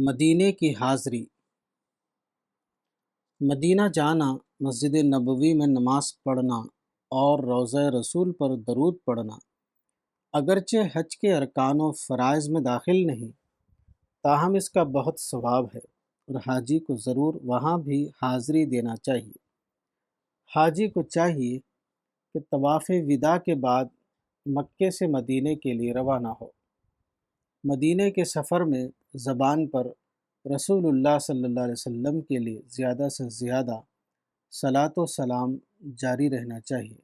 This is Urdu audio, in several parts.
مدینے کی حاضری۔ مدینہ جانا، مسجد نبوی میں نماز پڑھنا اور روضہ رسول پر درود پڑھنا اگرچہ حج کے ارکان و فرائض میں داخل نہیں، تاہم اس کا بہت ثواب ہے اور حاجی کو ضرور وہاں بھی حاضری دینا چاہیے۔ حاجی کو چاہیے کہ طواف وداع کے بعد مکے سے مدینے کے لیے روانہ ہو۔ مدینے کے سفر میں زبان پر رسول اللہ صلی اللہ علیہ وسلم کے لیے زیادہ سے زیادہ صلاۃ و سلام جاری رہنا چاہیے۔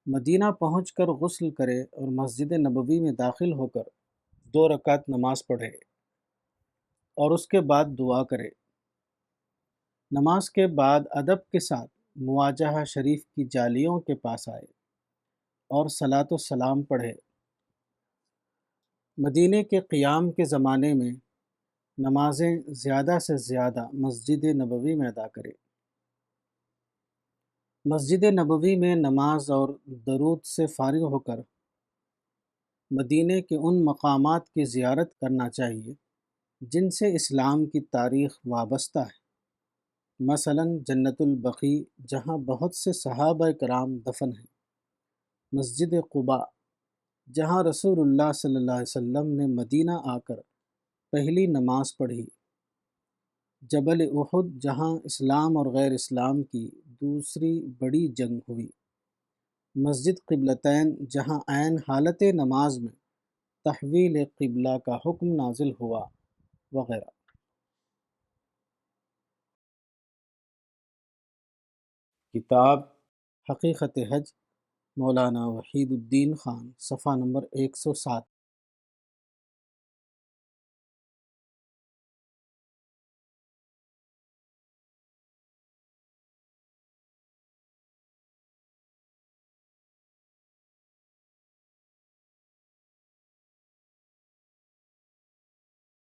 مدینہ پہنچ کر غسل کرے اور مسجد نبوی میں داخل ہو کر 2 رکعت نماز پڑھے اور اس کے بعد دعا کرے۔ نماز کے بعد ادب کے ساتھ مواجہہ شریف کی جالیوں کے پاس آئے اور صلاۃ و سلام پڑھے۔ مدینے کے قیام کے زمانے میں نمازیں زیادہ سے زیادہ مسجد نبوی میں ادا کرے۔ مسجد نبوی میں نماز اور درود سے فارغ ہو کر مدینے کے ان مقامات کی زیارت کرنا چاہیے جن سے اسلام کی تاریخ وابستہ ہے، مثلا جنت البقیع جہاں بہت سے صحابہ کرام دفن ہیں، مسجد قباء جہاں رسول اللہ صلی اللہ علیہ وسلم نے مدینہ آ کر پہلی نماز پڑھی، جبل احد جہاں اسلام اور غیر اسلام کی دوسری بڑی جنگ ہوئی، مسجد قبلتین جہاں عین حالت نماز میں تحویل قبلہ کا حکم نازل ہوا، وغیرہ۔ کتاب حقیقت حج، مولانا وحید الدین خان، صفحہ نمبر 107۔